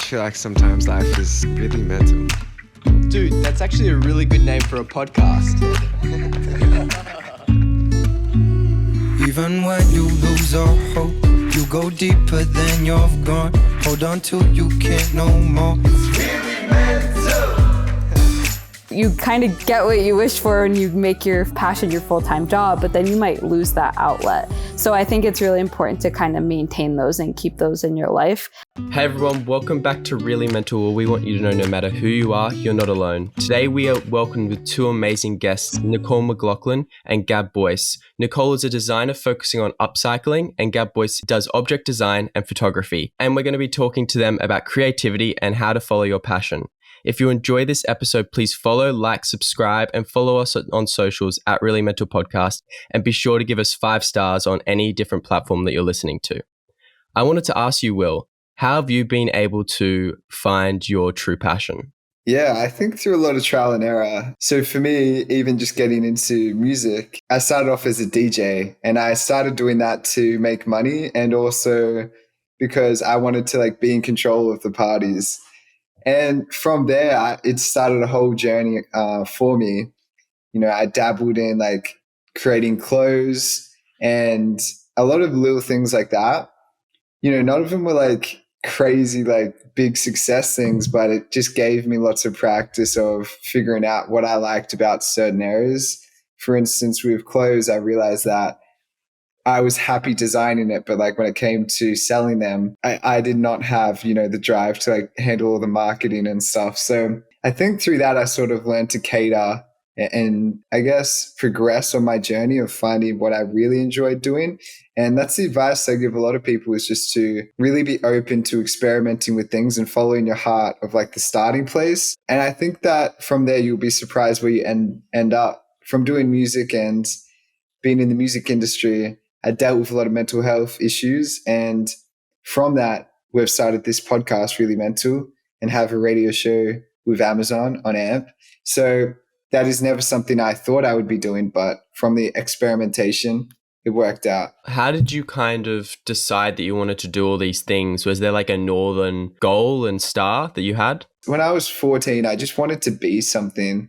feel like sometimes life is really mental. Dude, that's actually a really good name for a podcast. Even when you lose all hope, you go deeper than you've gone. Hold on till you can't no more. It's really mental. You kind of get what you wish for and you make your passion your full-time job, but then you might lose that outlet. So I think it's really important to kind of maintain those and keep those in your life. Hey everyone, welcome back to Really Mental, where we want you to know no matter who you are, you're not alone. Today we are welcomed with two amazing guests, Nicole McLaughlin and Gab Bois. Nicole is a designer focusing on upcycling, and Gab Bois does object design and photography. And we're going to be talking to them about creativity and how to follow your passion. If you enjoy this episode, please follow, like, subscribe, and follow us on socials at Really Mental Podcast, and be sure to give us 5 stars on any different platform that you're listening to. I wanted to ask you, Will, how have you been able to find your true passion? Yeah, I think through a lot of trial and error. So for me, even just getting into music, I started off as a DJ, and I started doing that to make money, and also because I wanted to be in control of the parties. And from there, it started a whole journey for me. You know, I dabbled in creating clothes and a lot of little things like that. You know, none of them were crazy, big success things, but it just gave me lots of practice of figuring out what I liked about certain areas. For instance, with clothes, I realized that I was happy designing it, but when it came to selling them, I did not have, the drive to handle all the marketing and stuff. So I think through that, I sort of learned to cater and I guess progress on my journey of finding what I really enjoyed doing. And that's the advice I give a lot of people, is just to really be open to experimenting with things and following your heart of the starting place. And I think that from there, you'll be surprised where you end up. From doing music and being in the music industry, I dealt with a lot of mental health issues. And from that, we've started this podcast, Really Mental, and have a radio show with Amazon on AMP. So that is never something I thought I would be doing, but from the experimentation, it worked out. How did you kind of decide that you wanted to do all these things? Was there a northern goal and star that you had? When I was 14, I just wanted to be something.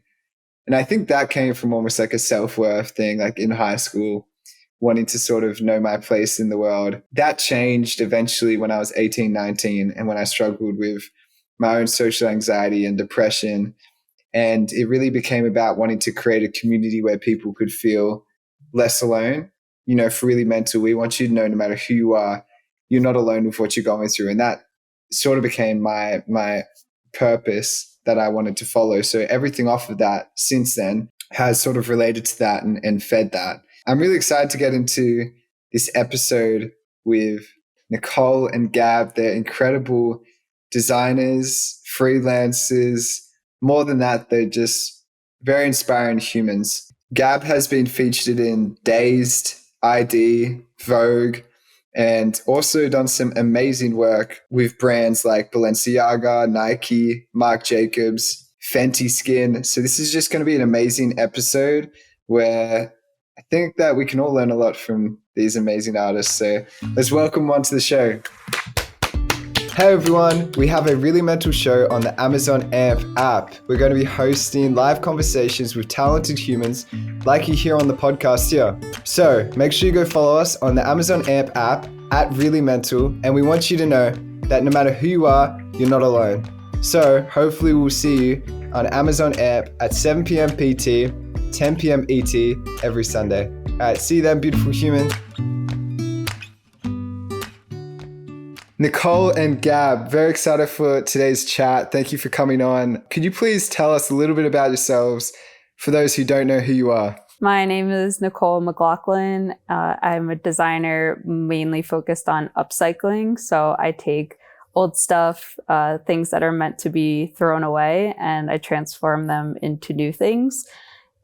And I think that came from almost a self-worth thing, in high school, wanting to sort of know my place in the world. That changed eventually when I was 18, 19, and when I struggled with my own social anxiety and depression. And it really became about wanting to create a community where people could feel less alone. You know, for Really Mental, we want you to know no matter who you are, you're not alone with what you're going through. And that sort of became my purpose that I wanted to follow. So everything off of that since then has sort of related to that and fed that. I'm really excited to get into this episode with Nicole and Gab. They're incredible designers, freelancers. More than that, they're just very inspiring humans. Gab has been featured in Dazed, ID, Vogue, and also done some amazing work with brands like Balenciaga, Nike, Marc Jacobs, Fenty Skin. So this is just going to be an amazing episode where I think that we can all learn a lot from these amazing artists. So let's welcome one to the show. Hey everyone, we have a Really Mental show on the Amazon AMP app. We're going to be hosting live conversations with talented humans like you hear on the podcast here. So make sure you go follow us on the Amazon AMP app at Really Mental, and we want you to know that no matter who you are, you're not alone. So hopefully we'll see you on Amazon AMP at 7 p.m. PT, 10 p.m. ET every Sunday. All right, see you then, beautiful human. Nicole and Gab, very excited for today's chat. Thank you for coming on. Could you please tell us a little bit about yourselves for those who don't know who you are? My name is Nicole McLaughlin. I'm a designer mainly focused on upcycling. So I take old stuff, things that are meant to be thrown away, and I transform them into new things.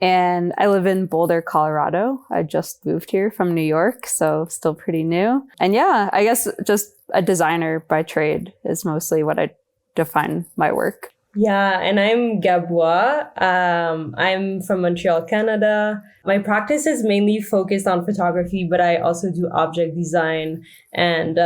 And I live in Boulder, Colorado. I just moved here from New York, so still pretty new. And yeah, I guess just a designer by trade is mostly what I define my work. Yeah, and I'm Gab Bois. I'm from Montreal, Canada. My practice is mainly focused on photography, but I also do object design and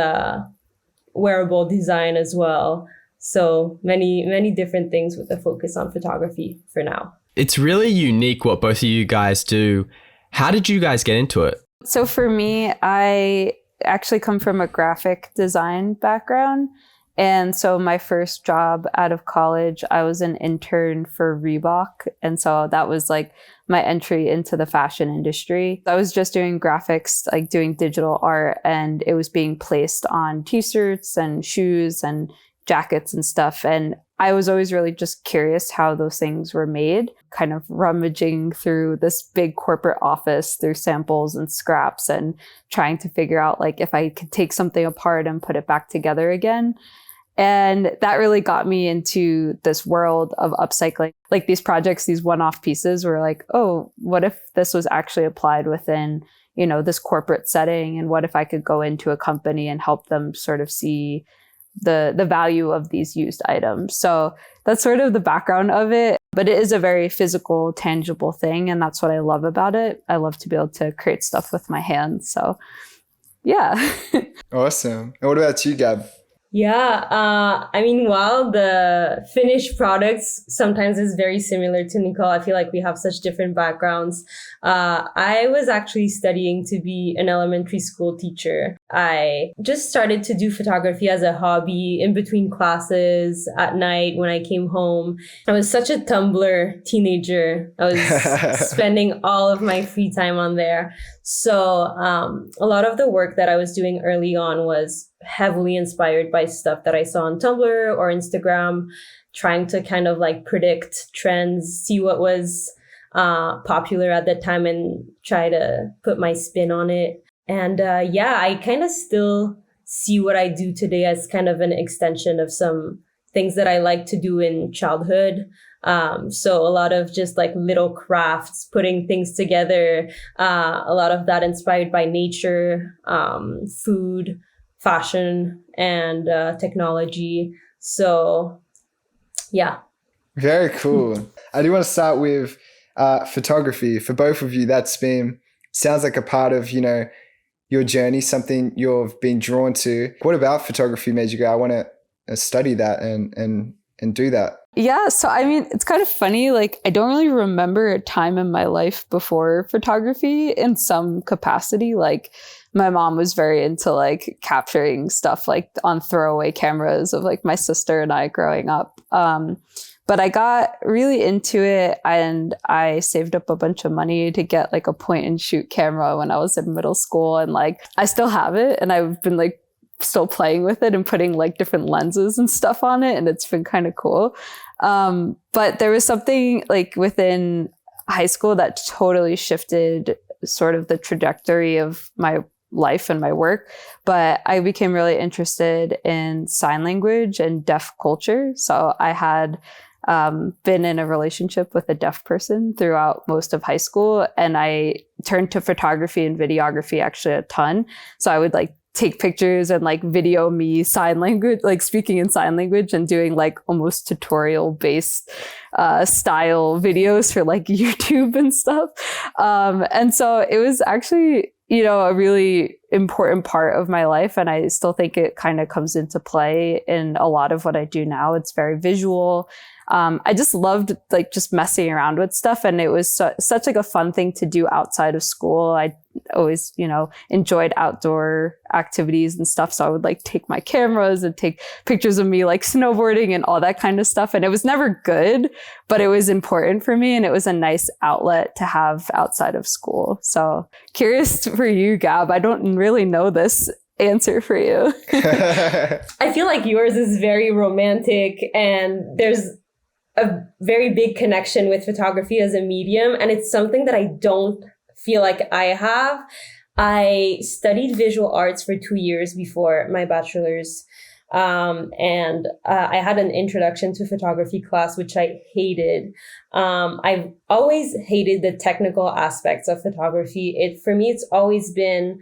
wearable design as well. So many different things with a focus on photography for now. It's really unique what both of you guys do. How did you guys get into it? So for me, I actually come from a graphic design background. And so my first job out of college, I was an intern for Reebok. And so that was like my entry into the fashion industry. I was just doing graphics, like doing digital art, and it was being placed on t-shirts and shoes and jackets and stuff. And I was always really just curious how those things were made, kind of rummaging through this big corporate office through samples and scraps and trying to figure out like if I could take something apart and put it back together again. And that really got me into this world of upcycling. Like these projects, these one-off pieces were like, oh, what if this was actually applied within, you know, this corporate setting? And what if I could go into a company and help them sort of see the value of these used items? So that's sort of the background of it. But it is a very physical, tangible thing. And that's what I love about it. I love to be able to create stuff with my hands. So yeah. Awesome. And what about you, Gab? Yeah, I mean, while the finished products sometimes is very similar to Nicole, I feel like we have such different backgrounds. I was actually studying to be an elementary school teacher. I just started to do photography as a hobby in between classes at night when I came home. I was such a Tumblr teenager. I was spending all of my free time on there. So a lot of the work that I was doing early on was heavily inspired by stuff that I saw on Tumblr or Instagram, trying to kind of like predict trends, see what was popular at that time and try to put my spin on it. And yeah, I kind of still see what I do today as kind of an extension of some things that I like to do in childhood. So a lot of just like little crafts, putting things together, a lot of that inspired by nature, food, fashion, and technology. So yeah. Very cool. I do want to start with photography. For both of you, that's been, sounds like a part of, you know, your journey, something you've been drawn to. What about photography made you go, I want to study that and do that? Yeah, so I mean, it's kind of funny. Like, I don't really remember a time in my life before photography in some capacity. Like, my mom was very into like capturing stuff like on throwaway cameras of like my sister and I growing up. But I got really into it and I saved up a bunch of money to get like a point and shoot camera when I was in middle school. And like, I still have it and I've been like still playing with it and putting like different lenses and stuff on it. And it's been kind of cool. But there was something like within high school that totally shifted sort of the trajectory of my life and my work. But I became really interested in sign language and deaf culture. So I had been in a relationship with a deaf person throughout most of high school. And I turned to photography and videography actually a ton. So I would like take pictures and like video me sign language, like speaking in sign language and doing like almost tutorial based style videos for like YouTube and stuff. And so it was actually, you know, a really important part of my life. And I still think it kind of comes into play in a lot of what I do now. It's very visual. I just loved like just messing around with stuff. And it was such like a fun thing to do outside of school. I always, you know, enjoyed outdoor activities and stuff. So I would like take my cameras and take pictures of me like snowboarding and all that kind of stuff. And it was never good, but it was important for me. And it was a nice outlet to have outside of school. So curious for you, Gab. I don't really know this answer for you. I feel like yours is very romantic and there's a very big connection with photography as a medium. And it's something that I don't feel like I have. I studied visual arts for 2 years before my bachelor's. And I had an introduction to photography class, which I hated. I've always hated the technical aspects of photography. For me, it's always been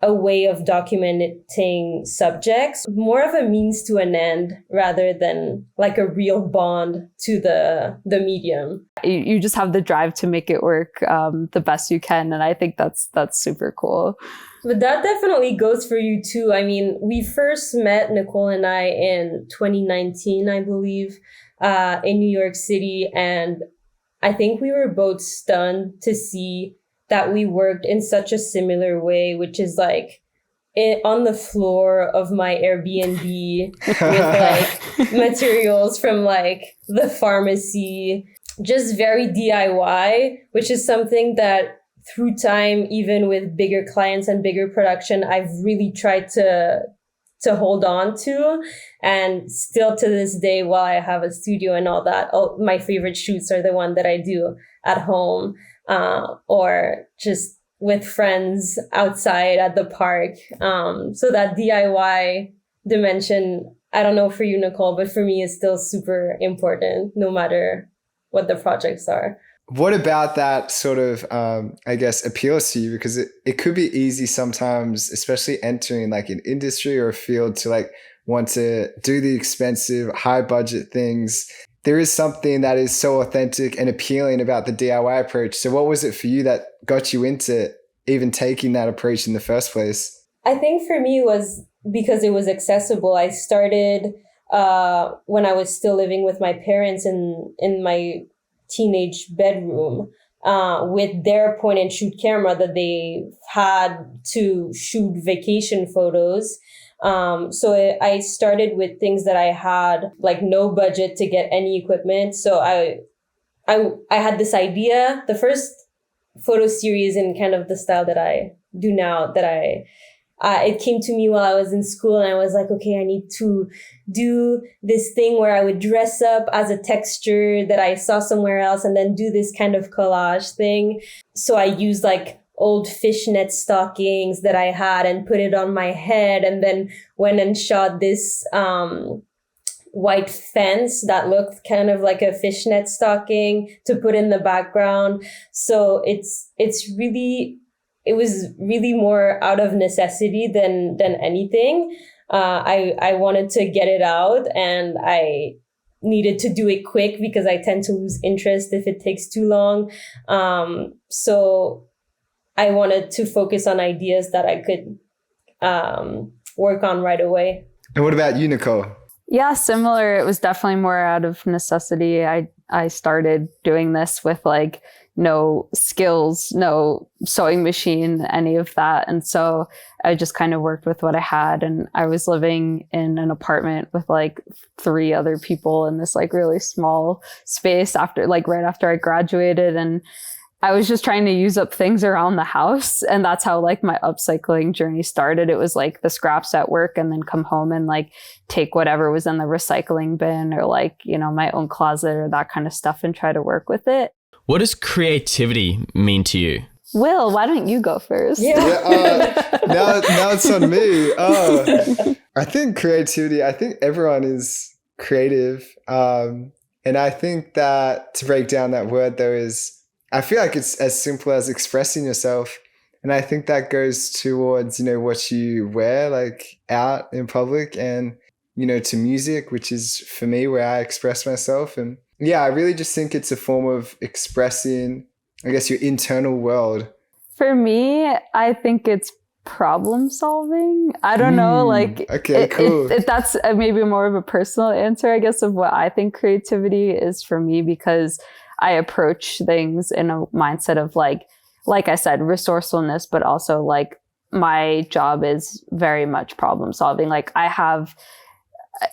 a way of documenting subjects, more of a means to an end rather than like a real bond to the medium. You just have the drive to make it work the best you can. And I think that's super cool. But that definitely goes for you too. I mean, we first met, Nicole and I, in 2019, I believe, in New York City. And I think we were both stunned to see that we worked in such a similar way, which is like on the floor of my Airbnb with like materials from like the pharmacy, just very DIY, which is something that through time, even with bigger clients and bigger production, I've really tried to hold on to. And still to this day, while I have a studio and all that, my favorite shoots are the one that I do at home or just with friends outside at the park. So that DIY dimension, I don't know for you, Nicole, but for me is still super important, no matter what the projects are. What about that sort of, I guess, appeals to you? Because it could be easy sometimes, especially entering like an industry or a field, to like want to do the expensive, high budget things. There is something that is so authentic and appealing about the DIY approach. So what was it for you that got you into even taking that approach in the first place? I think for me it was because it was accessible. I started when I was still living with my parents in my teenage bedroom with their point and shoot camera that they had to shoot vacation photos. So I started with things that I had like no budget to get any equipment. So I had this idea, the first photo series in kind of the style that I do now, that it came to me while I was in school, and I was like, okay, I need to do this thing where I would dress up as a texture that I saw somewhere else and then do this kind of collage thing. So I used like old fishnet stockings that I had and put it on my head, and then went and shot this white fence that looked kind of like a fishnet stocking to put in the background. So it was really more out of necessity than anything. I wanted to get it out, and I needed to do it quick because I tend to lose interest if it takes too long. So I wanted to focus on ideas that I could work on right away. And what about you, Nicole? Yeah, similar. It was definitely more out of necessity. I started doing this with like no skills, no sewing machine, any of that. And so I just kind of worked with what I had. And I was living in an apartment with like 3 other people in this like really small space right after I graduated. And I was just trying to use up things around the house. And that's how like my upcycling journey started. It was like the scraps at work and then come home and like take whatever was in the recycling bin or like, my own closet or that kind of stuff and try to work with it. What does creativity mean to you? Will, why don't you go first? Now it's on me. I think creativity, I think everyone is creative. And I think that to break down that word though I feel like it's as simple as expressing yourself. And I think that goes towards, what you wear, like out in public and, to music, which is for me where I express myself. And yeah, I really just think it's a form of expressing, I guess, your internal world. For me, I think it's problem solving. I don't know, like, okay, cool. If that's maybe more of a personal answer, I guess, of what I think creativity is for me, because I approach things in a mindset of like I said, resourcefulness, but also like my job is very much problem solving. Like I have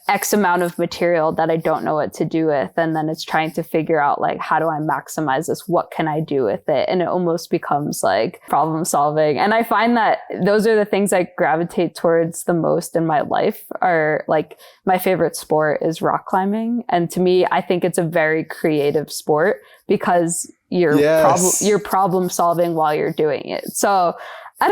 X amount of material that I don't know what to do with. And then it's trying to figure out like, how do I maximize this? What can I do with it? And it almost becomes like problem solving. And I find that those are the things I gravitate towards the most in my life. Are like my favorite sport is rock climbing. And to me, I think it's a very creative sport because you're problem solving while you're doing it. So I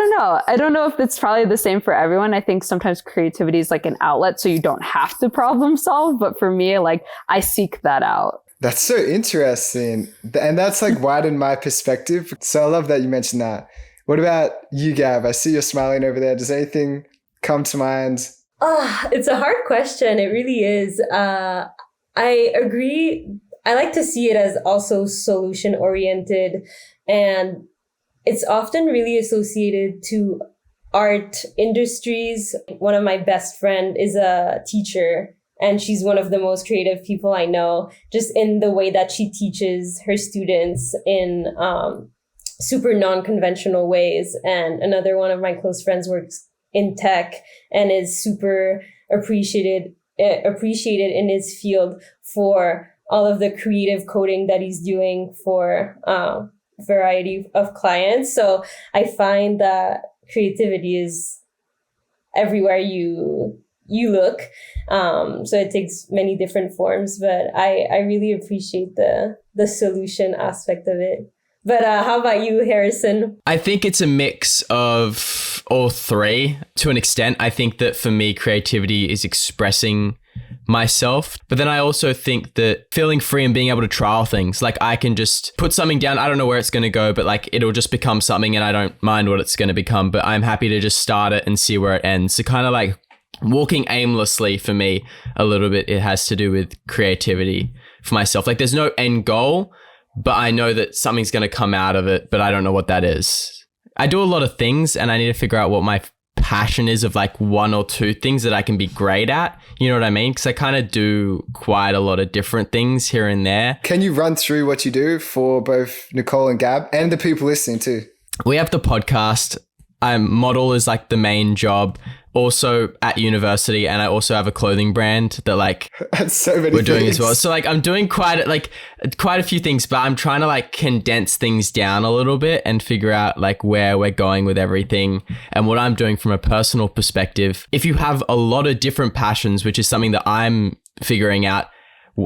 don't know if it's probably the same for everyone. I think sometimes creativity is like an outlet, so you don't have to problem solve. But for me, like I seek that out. That's so interesting. And that's like widened my perspective. So I love that you mentioned that. What about you, Gab? I see you're smiling over there. Does anything come to mind? It's a hard question. It really is. I agree. I like to see it as also solution oriented, and it's often really associated to art industries. One of my best friend is a teacher, and she's one of the most creative people I know, just in the way that she teaches her students in super non-conventional ways. And another one of my close friends works in tech and is super appreciated in his field for all of the creative coding that he's doing for variety of clients. So I find that creativity is everywhere you look. So it takes many different forms, but I really appreciate the solution aspect of it. But how about you, Harrison? I think it's a mix of all three to an extent. I think that for me, creativity is expressing myself. But then I also think that feeling free and being able to trial things, like I can just put something down. I don't know where it's going to go, but like it'll just become something and I don't mind what it's going to become, but I'm happy to just start it and see where it ends. So kind of like walking aimlessly for me a little bit, it has to do with creativity for myself. Like there's no end goal, but I know that something's going to come out of it, but I don't know what that is. I do a lot of things and I need to figure out what my passion is of like one or two things that I can be great at. You know what I mean? Because I kind of do quite a lot of different things here and there. Can you run through what you do for both Nicole and Gab and the people listening too? We have the podcast. Model is like the main job. Also at university, and I also have a clothing brand that like so many we're doing things as well. So like I'm doing quite a few things, but I'm trying to like condense things down a little bit and figure out like where we're going with everything and what I'm doing from a personal perspective. If you have a lot of different passions, which is something that I'm figuring out,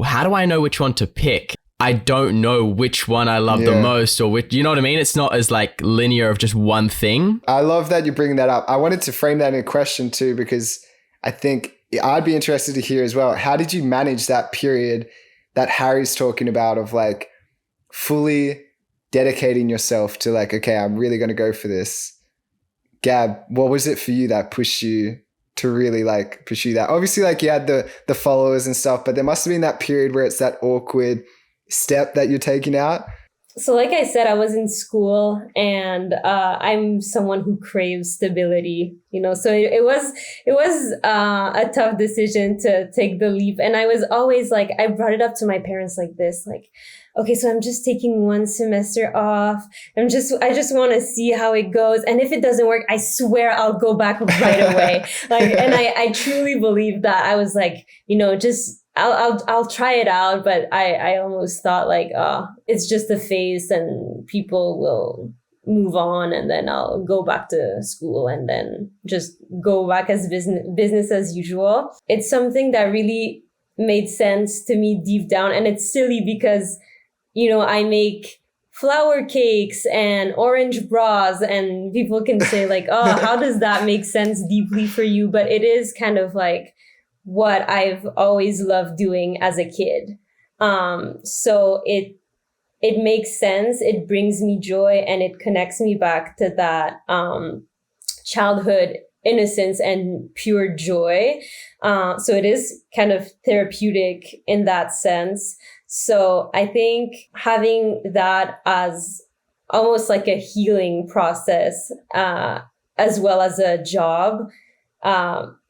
how do I know which one to pick? I don't know which one I love the most or which, you know what I mean? It's not as like linear of just one thing. I love that you're bringing that up. I wanted to frame that in a question too, because I think I'd be interested to hear as well. How did you manage that period that Harry's talking about of like fully dedicating yourself to like, okay, I'm really going to go for this? Gab, what was it for you that pushed you to really like pursue that? Obviously like you had the followers and stuff, but there must have been that period where it's that awkward step that you're taking out. So like I said, I was in school and I'm someone who craves stability, you know, so it was a tough decision to take the leap. And I was always like, I brought it up to my parents like this, like, okay, so I'm just taking one semester off. I just want to see how it goes. And if it doesn't work, I swear I'll go back right away. Like, and I truly believe that. I was like, you know, just I'll try it out, but I almost thought like, it's just a phase and people will move on and then I'll go back to school and then just go back as business as usual. It's something that really made sense to me deep down. And it's silly because, you know, I make flower cakes and orange bras and people can say like, oh, how does that make sense deeply for you? But it is kind of like what I've always loved doing as a kid. So it makes sense. It brings me joy and it connects me back to that childhood innocence and pure joy. So it is kind of therapeutic in that sense. So I think having that as almost like a healing process, as well as a job,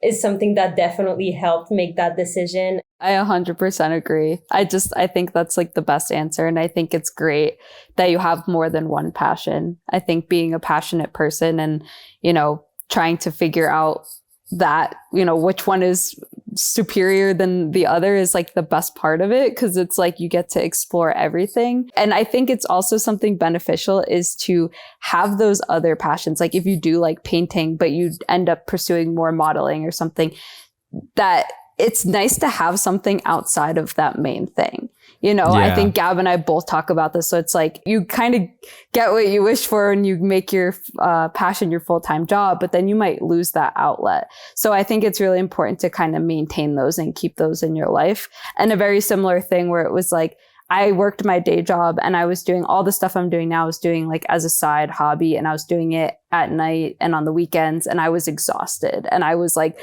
is something that definitely helped make that decision. I 100% agree. I think that's like the best answer. And I think it's great that you have more than one passion. I think being a passionate person and, you know, trying to figure out that, you know, which one is superior than the other is like the best part of it, because it's like you get to explore everything. And I think it's also something beneficial is to have those other passions. Like if you do like painting, but you end up pursuing more modeling or something, that it's nice to have something outside of that main thing. You know, I think Gab and I both talk about this. So it's like you kind of get what you wish for and you make your passion your full-time job, but then you might lose that outlet. So I think it's really important to kind of maintain those and keep those in your life. And a very similar thing where it was like, I worked my day job and I was doing all the stuff I'm doing now, I was doing like as a side hobby, and I was doing it at night and on the weekends, and I was exhausted, and I was like,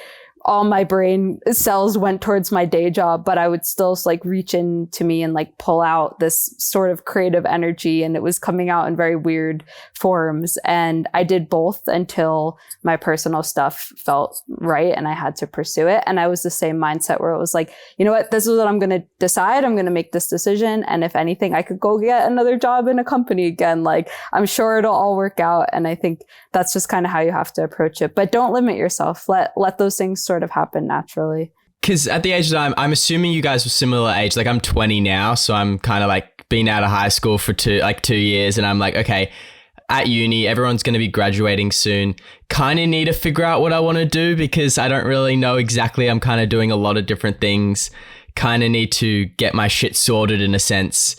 all my brain cells went towards my day job, but I would still like reach into me and like pull out this sort of creative energy, and it was coming out in very weird forms. And I did both until my personal stuff felt right and I had to pursue it. And I was the same mindset where it was like, you know what, this is what I'm going to decide. I'm going to make this decision. And if anything, I could go get another job in a company again. Like, I'm sure it'll all work out. And I think that's just kind of how you have to approach it. But don't limit yourself. Let those things sort of happen naturally. Because at the age that I'm assuming you guys were similar age. Like, I'm 20 now, so I'm kind of like been out of high school for 2 years, and I'm like, okay, at uni, everyone's going to be graduating soon. Kind of need to figure out what I want to do because I don't really know exactly. I'm kind of doing a lot of different things. Kind of need to get my shit sorted in a sense.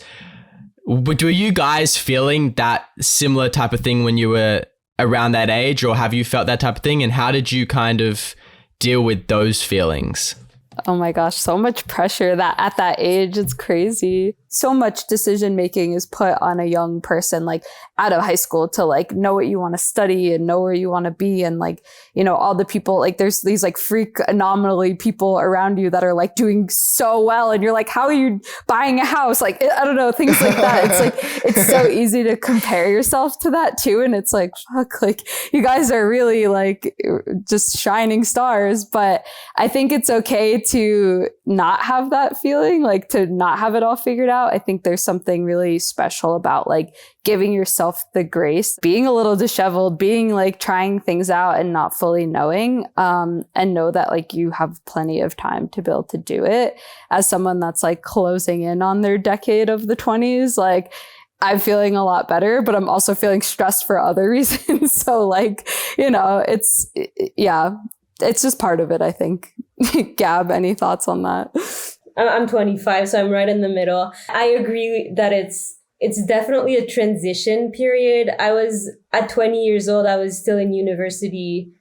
Were you guys feeling that similar type of thing when you were around that age, or have you felt that type of thing? And how did you kind of deal with those feelings? Oh my gosh, so much pressure that at that age, it's crazy. So much decision making is put on a young person, like out of high school, to like know what you want to study and know where you want to be. And like, you know, all the people, like there's these like freak anomaly people around you that are like doing so well. And you're like, how are you buying a house? Like, I don't know, things like that. It's like, it's so easy to compare yourself to that too. And it's like, fuck, like you guys are really like just shining stars. But I think it's okay to not have that feeling, like to not have it all figured out. I think there's something really special about like giving yourself the grace, being a little disheveled, being like trying things out and not fully knowing, and know that like you have plenty of time to be able to do it. As someone that's like closing in on their decade of the 20s, like I'm feeling a lot better, but I'm also feeling stressed for other reasons. So like, you know, it's just part of it, I think. Gab, any thoughts on that? I'm 25, so I'm right in the middle. I agree that it's definitely a transition period. I was at 20 years old, I was still in university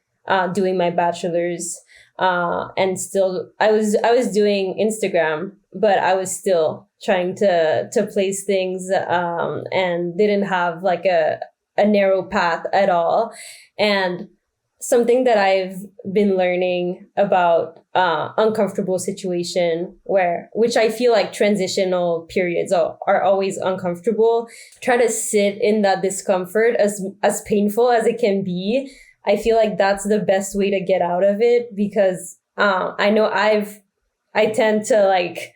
doing my bachelor's, and still I was doing Instagram, but I was still trying to place things and didn't have like a narrow path at all. And something that I've been learning about uncomfortable situation which I feel like transitional periods are always uncomfortable. Try to sit in that discomfort as painful as it can be. I feel like that's the best way to get out of it, because I know I tend to like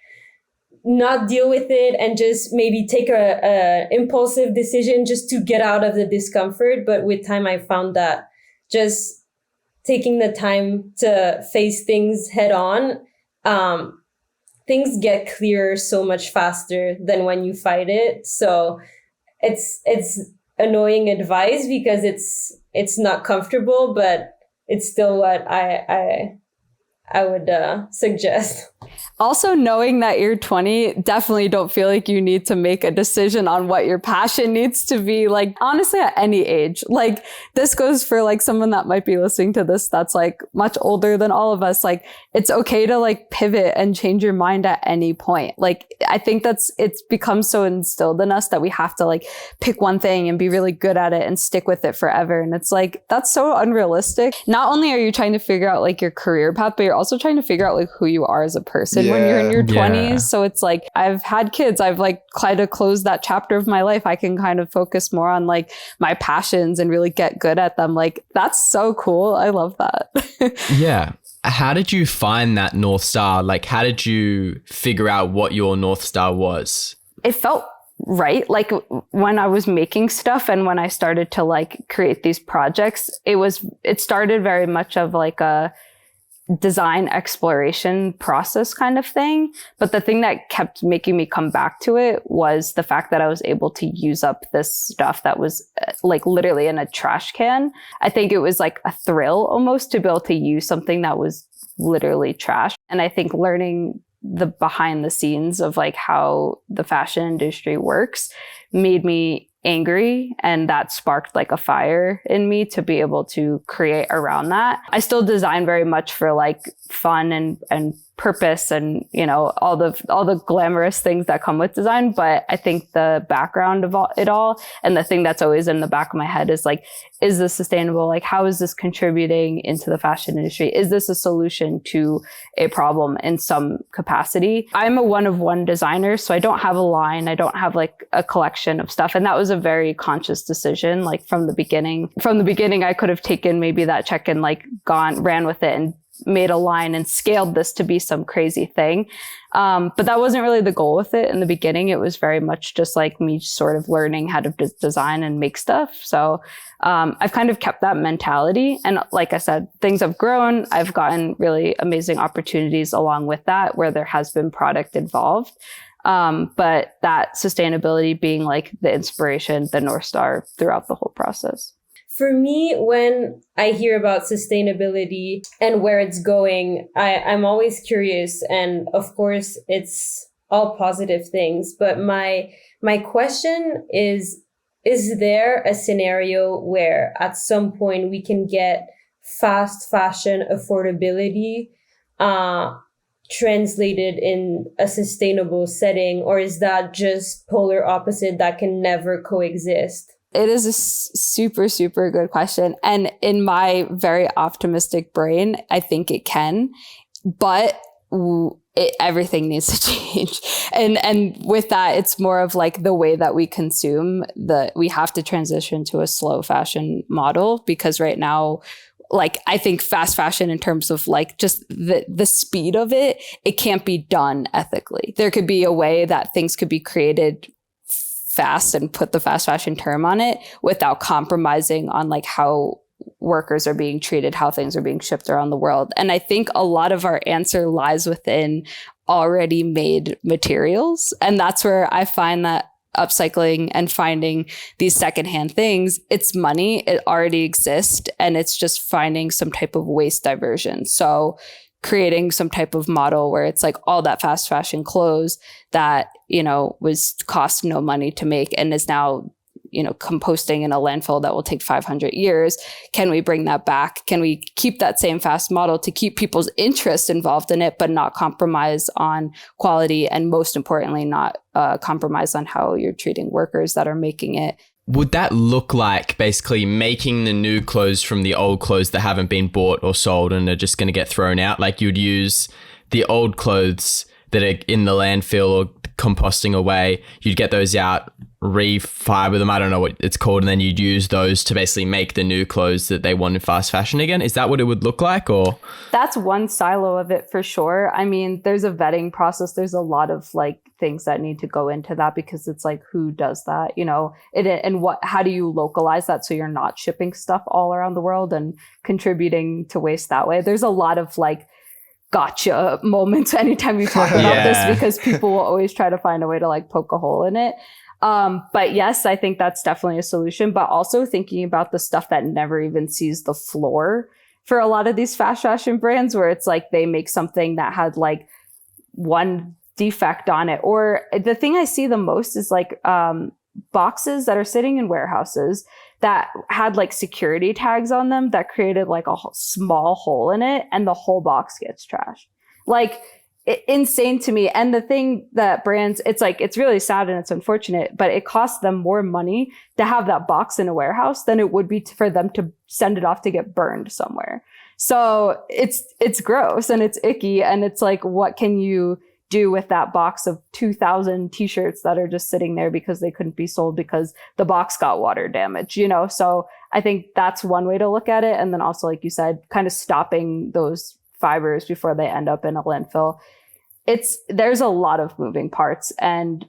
not deal with it and just maybe take a impulsive decision just to get out of the discomfort. But with time, I found that just taking the time to face things head on, things get clearer so much faster than when you fight it. So it's annoying advice because it's not comfortable, but it's still what I would suggest. Also, knowing that you're 20, definitely don't feel like you need to make a decision on what your passion needs to be. Like, honestly, at any age, like this goes for like someone that might be listening to this that's like much older than all of us. Like, it's okay to like pivot and change your mind at any point. Like, I think it's become so instilled in us that we have to like pick one thing and be really good at it and stick with it forever. And it's like, that's so unrealistic. Not only are you trying to figure out like your career path, but you're also trying to figure out like who you are as a person when you're in your 20s. So it's like, I've had kids. I've like tried to close that chapter of my life. I can kind of focus more on like my passions and really get good at them. Like, that's so cool. I love that. Yeah. How did you find that North Star? Like, how did you figure out what your North Star was? It felt right. Like when I was making stuff and when I started to like create these projects, it started very much of like a design exploration process kind of thing. But the thing that kept making me come back to it was the fact that I was able to use up this stuff that was like literally in a trash can. I think it was like a thrill almost to be able to use something that was literally trash. And I think learning the behind the scenes of like how the fashion industry works made me angry, and that sparked like a fire in me to be able to create around that. I still design very much for like fun and purpose and, you know, all the glamorous things that come with design. But I think the background of it all, and the thing that's always in the back of my head is like, is this sustainable? Like, how is this contributing into the fashion industry? Is this a solution to a problem in some capacity? I'm a one-of-one designer, so I don't have a line. I don't have like a collection of stuff. And that was a very conscious decision, like from the beginning. From the beginning, I could have taken maybe that check and like ran with it and made a line and scaled this to be some crazy thing. But that wasn't really the goal with it in the beginning. It was very much just like me sort of learning how to design and make stuff. So I've kind of kept that mentality. And like I said, things have grown. I've gotten really amazing opportunities along with that where there has been product involved. But that sustainability being like the inspiration, the North Star throughout the whole process. For me, when I hear about sustainability and where it's going, I'm always curious. And of course, it's all positive things. But my question is there a scenario where at some point we can get fast fashion affordability translated in a sustainable setting? Or is that just polar opposite that can never coexist? It is a super, super good question. And in my very optimistic brain, I think it can, but everything needs to change. And with that, it's more of like the way that we consume. We have to transition to a slow fashion model, because right now, like, I think fast fashion in terms of like just the speed of it can't be done ethically. There could be a way that things could be created fast and put the fast fashion term on it without compromising on like how workers are being treated, how things are being shipped around the world. And I think a lot of our answer lies within already made materials. And that's where I find that upcycling and finding these secondhand things, it's money, it already exists, and it's just finding some type of waste diversion. So creating some type of model where it's like all that fast fashion clothes that, you know, was cost no money to make and is now, you know, composting in a landfill that will take 500 years. Can we bring that back? Can we keep that same fast model to keep people's interest involved in it, but not compromise on quality? And most importantly, not compromise on how you're treating workers that are making it. Would that look like basically making the new clothes from the old clothes that haven't been bought or sold and are just going to get thrown out? Like you'd use the old clothes that are in the landfill or composting away, you'd get those out, refiber them, I don't know what it's called, and then you'd use those to basically make the new clothes that they want in fast fashion again. Is that what it would look like? Or that's one silo of it for sure. I mean, there's a vetting process. There's a lot of like things that need to go into that, because it's like, who does that, you know, how do you localize that so you're not shipping stuff all around the world and contributing to waste that way? There's a lot of like gotcha moments anytime you talk about this, because people will always try to find a way to like poke a hole in it. But yes, I think that's definitely a solution, but also thinking about the stuff that never even sees the floor for a lot of these fast fashion brands, where it's like they make something that had like one defect on it. Or the thing I see the most is like boxes that are sitting in warehouses that had like security tags on them that created like a small hole in it, and the whole box gets trashed. Like, insane to me. And the thing that brands, it's like, it's really sad and it's unfortunate, but it costs them more money to have that box in a warehouse than it would be for them to send it off to get burned somewhere. So it's gross and it's icky. And it's like, what can you do with that box of 2,000 t-shirts that are just sitting there because they couldn't be sold because the box got water damage, you know? So I think that's one way to look at it. And then also, like you said, kind of stopping those fibers before they end up in a landfill. There's a lot of moving parts, and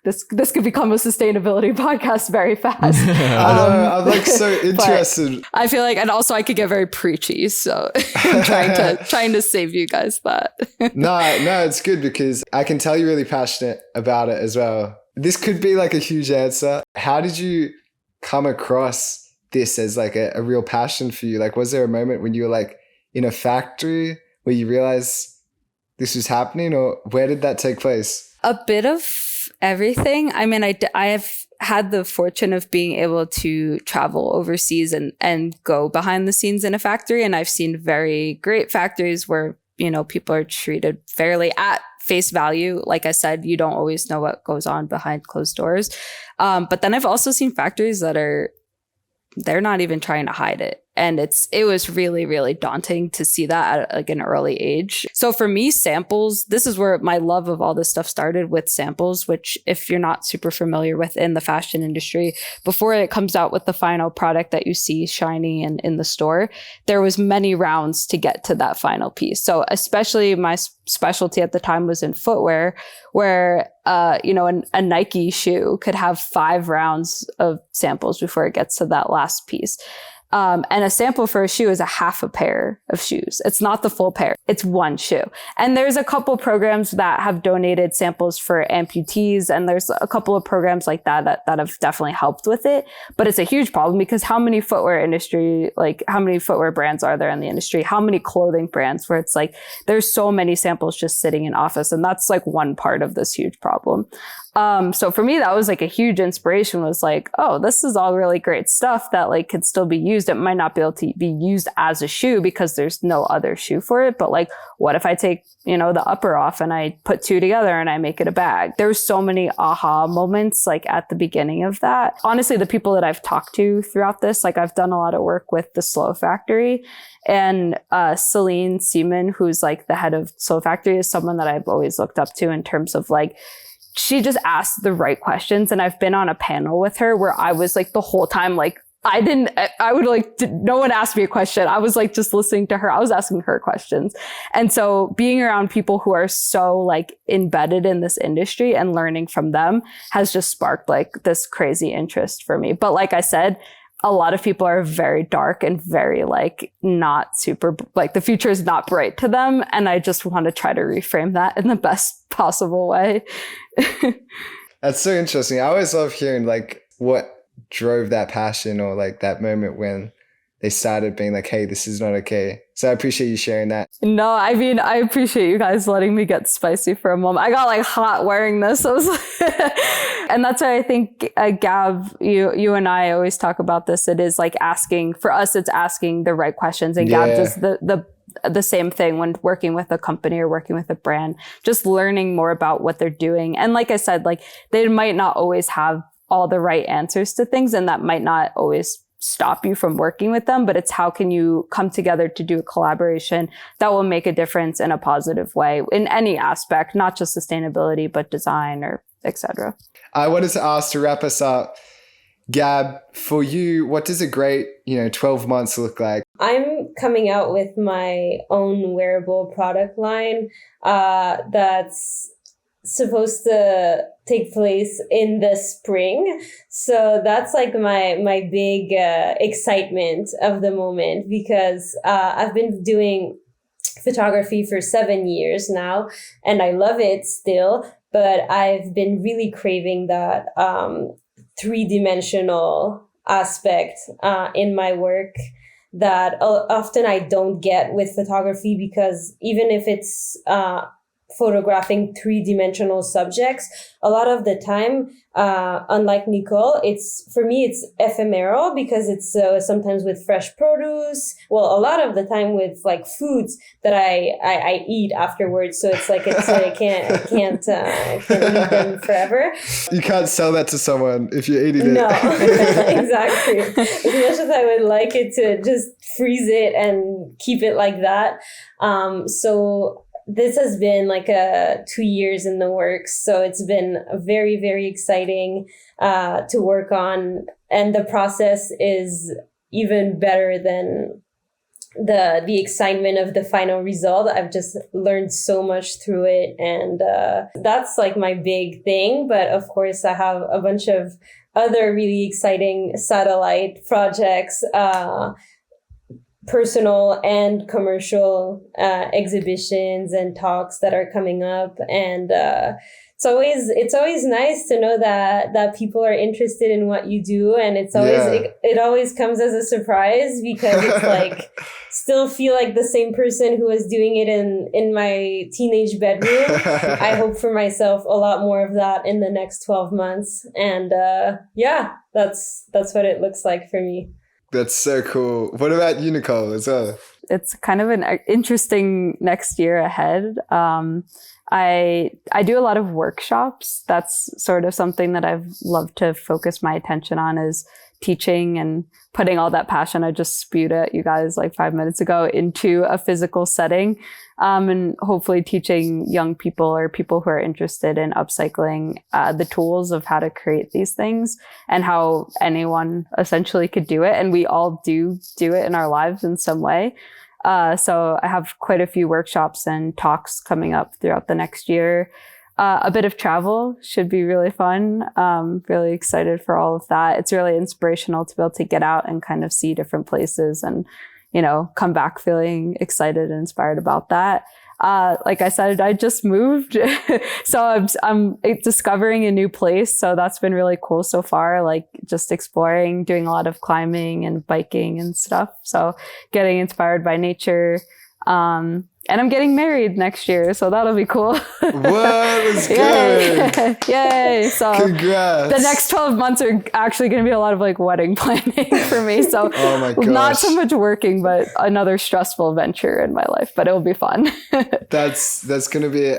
this could become a sustainability podcast very fast. I know, I'm like so interested. I feel like, and also I could get very preachy, so I'm trying to save you guys that. No, it's good because I can tell you're really passionate about it as well. This could be like a huge answer. How did you come across this as like a real passion for you? Like, was there a moment when you were like in a factory where you realized this was happening, or where did that take place? A bit of everything. I mean, I have had the fortune of being able to travel overseas and go behind the scenes in a factory. And I've seen very great factories where people are treated fairly at face value. Like I said, you don't always know what goes on behind closed doors. But then I've also seen factories that they're not even trying to hide it. And it was really, really daunting to see that at like an early age. So for me, samples, this is where my love of all this stuff started, with samples, which if you're not super familiar with in the fashion industry, before it comes out with the final product that you see shiny and in the store, there was many rounds to get to that final piece. So especially my specialty at the time was in footwear, where a Nike shoe could have 5 rounds of samples before it gets to that last piece. And a sample for a shoe is a half a pair of shoes. It's not the full pair. It's one shoe. And there's a couple programs that have donated samples for amputees. And there's a couple of programs like that have definitely helped with it. But it's a huge problem because how many footwear brands are there in the industry? How many clothing brands where it's like, there's so many samples just sitting in office. And that's like one part of this huge problem. So for me, that was like a huge inspiration, was like, oh, this is all really great stuff that like could still be used. It might not be able to be used as a shoe because there's no other shoe for it. But like, what if I take, the upper off and I put 2 together and I make it a bag? There's so many aha moments like at the beginning of that. Honestly, the people that I've talked to throughout this, like I've done a lot of work with the Slow Factory, and Celine Seaman, who's like the head of Slow Factory, is someone that I've always looked up to in terms of like, she just asked the right questions. And I've been on a panel with her where I was like the whole time, like, no one asked me a question. I was like just listening to her. I was asking her questions. And so being around people who are so like embedded in this industry and learning from them has just sparked like this crazy interest for me. But like I said, a lot of people are very dark and very like not super, like the future is not bright to them. And I just want to try to reframe that in the best possible way. That's so interesting. I always love hearing like what drove that passion, or like that moment when they started being like, hey, this is not okay. So I appreciate you sharing that. No, I mean, I appreciate you guys letting me get spicy for a moment. I got like hot wearing this. I was and that's why I think, Gab, you and I always talk about this. It is like asking, for us, it's asking the right questions. And Gab does the same thing when working with a company or working with a brand, just learning more about what they're doing. And like I said, like they might not always have all the right answers to things, and that might not always stop you from working with them, but it's how can you come together to do a collaboration that will make a difference in a positive way in any aspect, not just sustainability, but design or etc. I wanted to ask, to wrap us up, Gab, for you, what does a great 12 months look like? I'm coming out with my own wearable product line that's supposed to take place in the spring. So that's like my big excitement of the moment, because I've been doing photography for 7 years now and I love it still, but I've been really craving that 3-dimensional aspect in my work that often I don't get with photography, because even if it's photographing 3-dimensional subjects, a lot of the time, unlike Nicole, for me it's ephemeral, because it's sometimes with fresh produce. Well, a lot of the time with like foods that I eat afterwards. So it's like I can't eat them forever. You can't sell that to someone if you're eating it. No, exactly. As much as I would like it to just freeze it and keep it like that. So this has been like 2 years in the works. So it's been very, very exciting to work on. And the process is even better than the excitement of the final result. I've just learned so much through it. And that's like my big thing. But of course, I have a bunch of other really exciting satellite projects, personal and commercial exhibitions and talks that are coming up, and it's always nice to know that people are interested in what you do, and it's always it always comes as a surprise, because it's like still feel like the same person who was doing it in my teenage bedroom. I hope for myself a lot more of that in the next 12 months, and that's what it looks like for me. That's so cool. What about you, Nicole, as well? it's kind of an interesting next year ahead. I do a lot of workshops. That's sort of something that I've loved to focus my attention on, is teaching and putting all that passion I just spewed at you guys like 5 minutes ago into a physical setting, and hopefully teaching young people or people who are interested in upcycling the tools of how to create these things and how anyone essentially could do it. And we all do it in our lives in some way. So I have quite a few workshops and talks coming up throughout the next year. A bit of travel should be really fun. Really excited for all of that. It's really inspirational to be able to get out and kind of see different places and, come back feeling excited and inspired about that. Like I said, I just moved. So I'm discovering a new place. So that's been really cool so far, like just exploring, doing a lot of climbing and biking and stuff. So getting inspired by nature. And I'm getting married next year, so that'll be cool. What? Let's go. Yay. So congrats. The next 12 months are actually going to be a lot of like wedding planning for me. So oh my gosh. Not so much working, but another stressful venture in my life, but it'll be fun. That's going to be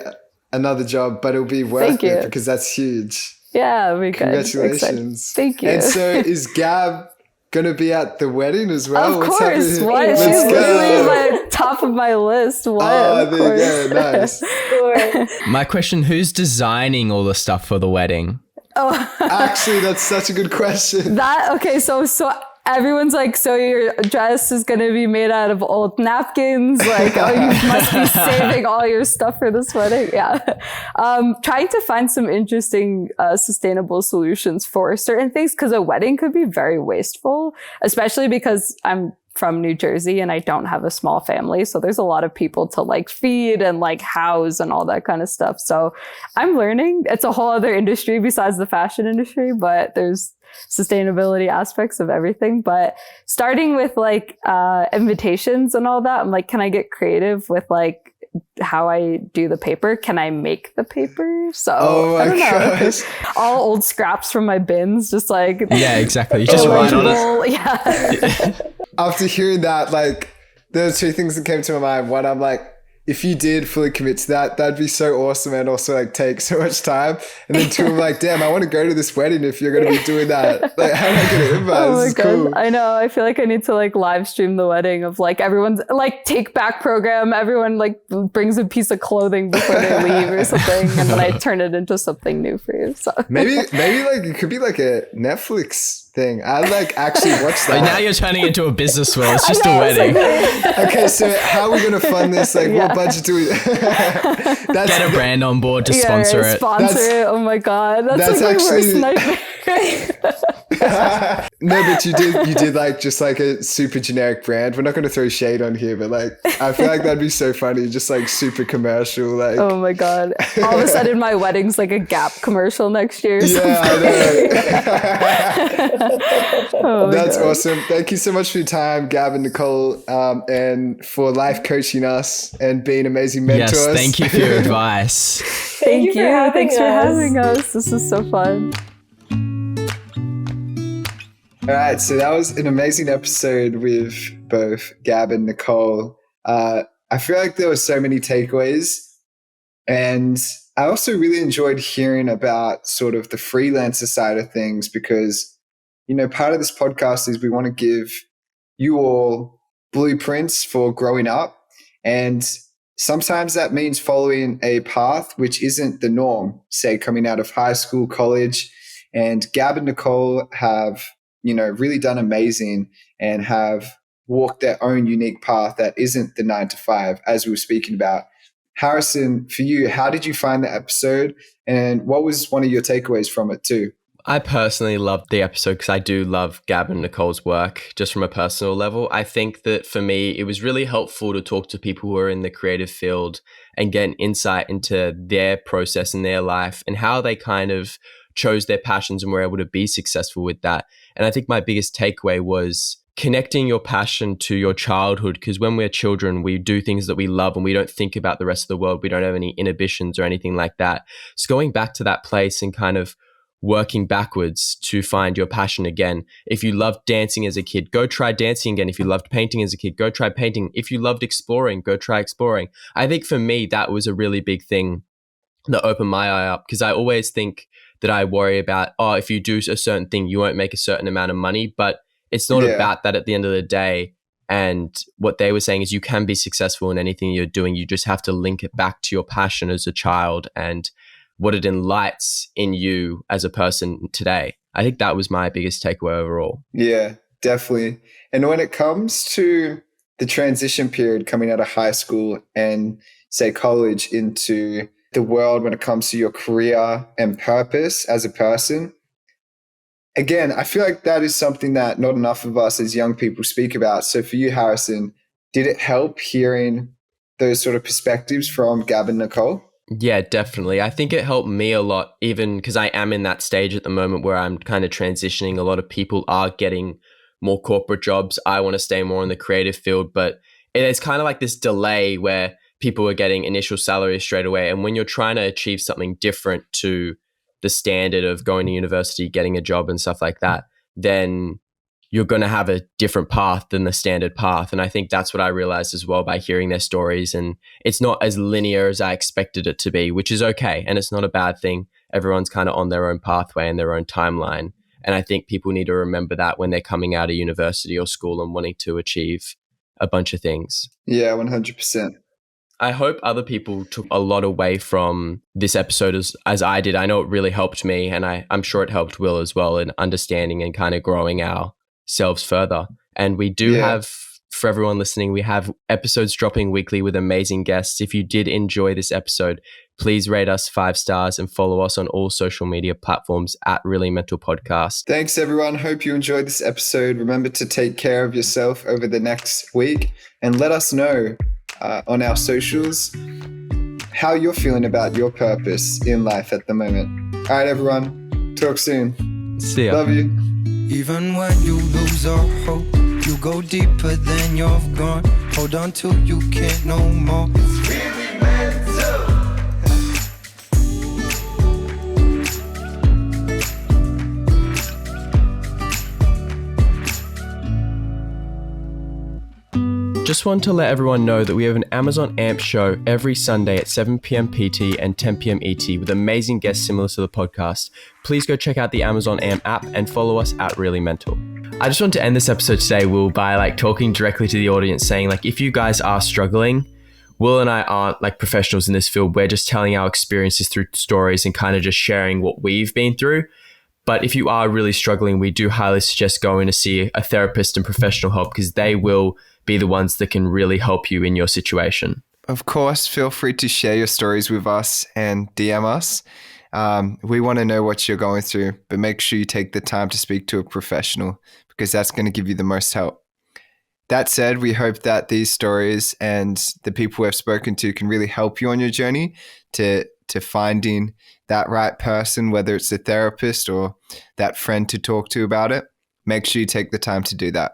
another job, but it'll be worth it because that's huge. Yeah, it'll be good. Congratulations. Thank you. And so is Gab going to be at the wedding as well? Of course. What? She's literally at the top of my list. What? Oh, there you go. Nice. My question, who's designing all the stuff for the wedding? Oh. Actually, that's such a good question. So everyone's like, so your dress is going to be made out of old napkins. Like, oh, you must be saving all your stuff for this wedding. Yeah. Trying to find some interesting, sustainable solutions for certain things, because a wedding could be very wasteful, especially because I'm from New Jersey and I don't have a small family. So there's a lot of people to like feed and like house and all that kind of stuff. So I'm learning. It's a whole other industry besides the fashion industry, but there's sustainability aspects of everything. But starting with like invitations and all that, I'm like, can I get creative with like how I do the paper? Can I make the paper? So I don't know. All old scraps from my bins, just like yeah, exactly. You just write on it. Yeah. After hearing that, like, there are two things that came to my mind. One, I'm like, if you did fully commit to that, that'd be so awesome and also like take so much time. And then two, I'm like, damn, I want to go to this wedding if you're going to be doing that. Like, how am I going to invite? Oh this is God. cool. I know. I feel like I need to like live stream the wedding of like everyone's like take back program. Everyone like brings a piece of clothing before they leave or something. And then I turn it into something new for you. So maybe like it could be like a Netflix thing. I like actually watch that. Now you're turning into a business world. It's just a wedding. Okay, so how are we going to fund this? Like, what budget do we? Get a brand on board to sponsor it. Sponsor it. Oh my God, that's like actually my worst nightmare. No, but you did like just like a super generic brand. We're not going to throw shade on here, but like I feel like that'd be so funny, just like super commercial. Like, oh my God, all of a sudden my wedding's like a Gap commercial next year. Yeah, I know. Oh that's God. awesome. Thank you so much for your time, Gab and Nicole, and for life coaching us and being amazing mentors. Yes, thank you for your advice. Thank you for having Thanks for having us. This is so fun. All right, so that was an amazing episode with both Gab and Nicole. I feel like there were so many takeaways, and I also really enjoyed hearing about sort of the freelancer side of things because, you know, part of this podcast is we want to give you all blueprints for growing up, and sometimes that means following a path which isn't the norm, say coming out of high school, college, and Gab and Nicole have, you know, really done amazing and have walked their own unique path that isn't the 9 to 5, as we were speaking about. Harrison, for you, how did you find the episode and what was one of your takeaways from it too? I personally loved the episode because I do love Gab and Nicole's work just from a personal level. I think that for me, it was really helpful to talk to people who are in the creative field and get an insight into their process in their life and how they kind of chose their passions and were able to be successful with that. And I think my biggest takeaway was connecting your passion to your childhood, because when we're children, we do things that we love and we don't think about the rest of the world. We don't have any inhibitions or anything like that. So going back to that place and kind of working backwards to find your passion again. If you loved dancing as a kid, go try dancing again. If you loved painting as a kid, go try painting. If you loved exploring, go try exploring. I think for me, that was a really big thing that opened my eye up, because I always think that I worry about, if you do a certain thing, you won't make a certain amount of money, but it's not about that at the end of the day. And what they were saying is you can be successful in anything you're doing. You just have to link it back to your passion as a child and what it enlightens in you as a person today. I think that was my biggest takeaway overall. Yeah, definitely. And when it comes to the transition period coming out of high school and say college into the world, when it comes to your career and purpose as a person, again, I feel like that is something that not enough of us as young people speak about. So for you, Harrison, did it help hearing those sort of perspectives from Gab and Nicole? Yeah, definitely. I think it helped me a lot, even because I am in that stage at the moment where I'm kind of transitioning. A lot of people are getting more corporate jobs. I want to stay more in the creative field, but it's kind of like this delay where people are getting initial salaries straight away. And when you're trying to achieve something different to the standard of going to university, getting a job and stuff like that, then you're going to have a different path than the standard path. And I think that's what I realized as well by hearing their stories. And it's not as linear as I expected it to be, which is okay. And it's not a bad thing. Everyone's kind of on their own pathway and their own timeline. And I think people need to remember that when they're coming out of university or school and wanting to achieve a bunch of things. Yeah, 100%. I hope other people took a lot away from this episode as I did. I know it really helped me, and I'm sure it helped Will as well in understanding and kind of growing ourselves further. And we do have, for everyone listening, we have episodes dropping weekly with amazing guests. If you did enjoy this episode, please rate us 5 stars and follow us on all social media platforms at Really Mental Podcast. Thanks, everyone. Hope you enjoyed this episode. Remember to take care of yourself over the next week and let us know on our socials how you're feeling about your purpose in life at the moment. All right, everyone. Talk soon. See ya. Love you. Even when you lose all hope, you go deeper than you've gone. Hold on till you can't no more. It's really meant to. Just want to let everyone know that we have an Amazon AMP show every Sunday at 7 p.m. PT and 10 p.m. ET with amazing guests similar to the podcast. Please go check out the Amazon AMP app and follow us at Really Mental. I just want to end this episode today, Will, by talking directly to the audience, saying if you guys are struggling, Will and I aren't professionals in this field. We're just telling our experiences through stories and kind of just sharing what we've been through. But if you are really struggling, we do highly suggest going to see a therapist and professional help, because they will be the ones that can really help you in your situation. Of course, feel free to share your stories with us and DM us. We want to know what you're going through, but make sure you take the time to speak to a professional, because that's going to give you the most help. That said, we hope that these stories and the people we've spoken to can really help you on your journey to finding that right person, whether it's a therapist or that friend to talk to about it. Make sure you take the time to do that.